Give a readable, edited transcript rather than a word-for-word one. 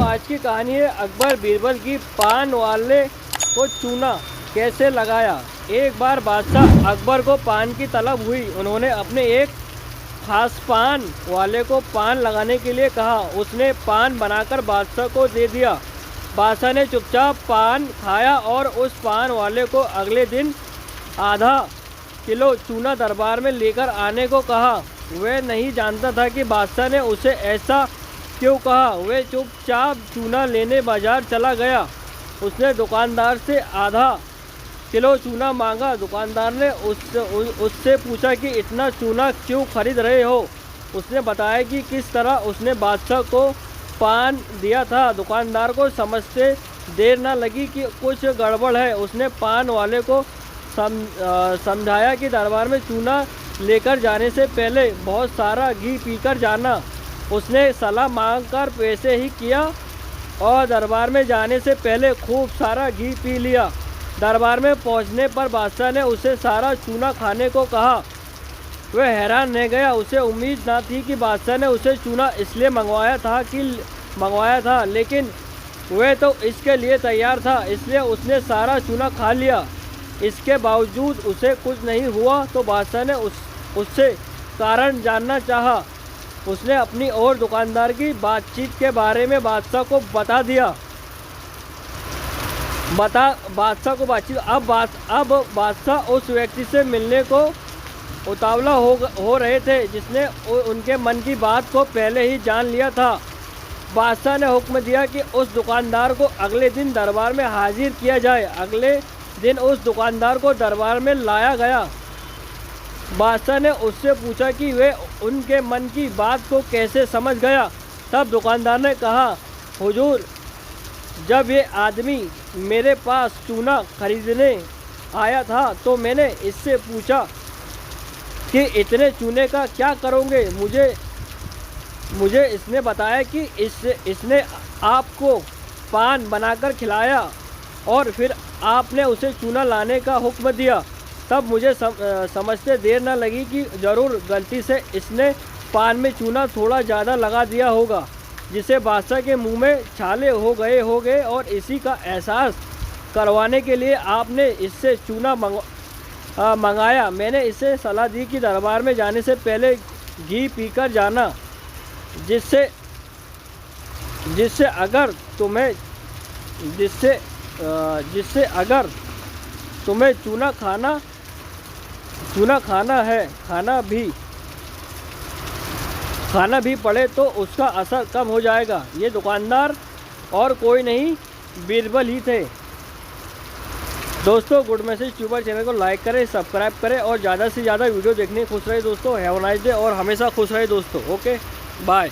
आज की कहानी है अकबर बीरबल की पान वाले को चूना कैसे लगाया। एक बार बादशाह अकबर को पान की तलब हुई। उन्होंने अपने एक खास पान वाले को पान लगाने के लिए कहा। उसने पान बनाकर बादशाह को दे दिया। बादशाह ने चुपचाप पान खाया और उस पान वाले को अगले दिन आधा किलो चूना दरबार में लेकर आने को कहा। वह नहीं जानता था कि बादशाह ने उसे ऐसा क्यों कहा। वह चुपचाप चूना लेने बाजार चला गया। उसने दुकानदार से आधा किलो चूना मांगा। दुकानदार ने उससे पूछा कि इतना चूना क्यों खरीद रहे हो। उसने बताया कि किस तरह उसने बादशाह को पान दिया था। दुकानदार को समझते देर न लगी कि कुछ गड़बड़ है। उसने पान वाले को समझाया कि दरबार में चूना लेकर जाने से पहले बहुत सारा घी पीकर जाना। उसने सलाह मांगकर पैसे ही किया और दरबार में जाने से पहले खूब सारा घी पी लिया। दरबार में पहुंचने पर बादशाह ने उसे सारा चूना खाने को कहा। वह हैरान रह गया। उसे उम्मीद न थी कि बादशाह ने उसे चूना इसलिए मंगवाया था, लेकिन वह तो इसके लिए तैयार था, इसलिए उसने सारा चूना खा लिया। इसके बावजूद उसे कुछ नहीं हुआ तो बादशाह ने उससे कारण जानना चाहा। उसने अपनी और दुकानदार की बातचीत के बारे में बादशाह को बता दिया। अब बादशाह उस व्यक्ति से मिलने को उतावला हो रहे थे जिसने उनके मन की बात को पहले ही जान लिया था। बादशाह ने हुक्म दिया कि उस दुकानदार को अगले दिन दरबार में हाजिर किया जाए। अगले दिन उस दुकानदार को दरबार में लाया गया। बादशाह ने उससे पूछा कि वह उनके मन की बात को कैसे समझ गया। तब दुकानदार ने कहा, हुजूर, जब ये आदमी मेरे पास चूना खरीदने आया था तो मैंने इससे पूछा कि इतने चूने का क्या करोगे। मुझे इसने बताया कि इसने आपको पान बनाकर खिलाया और फिर आपने उसे चूना लाने का हुक्म दिया। तब मुझे समझते देर न लगी कि ज़रूर गलती से इसने पान में चूना थोड़ा ज़्यादा लगा दिया होगा, जिसे बादशाह के मुंह में छाले हो गए और इसी का एहसास करवाने के लिए आपने इससे चूना मंगाया। मैंने इसे सलाह दी कि दरबार में जाने से पहले घी पीकर जाना, जिससे अगर तुम्हें चूना खाना भी पड़े तो उसका असर कम हो जाएगा। ये दुकानदार और कोई नहीं, बीरबल ही थे। दोस्तों, गुड मैसेज ट्यूबर चैनल को लाइक करें, सब्सक्राइब करें और ज़्यादा से ज़्यादा वीडियो देखने खुश रहे दोस्तों। हैव अ नाइस डे और हमेशा खुश रहे दोस्तों। Okay, bye.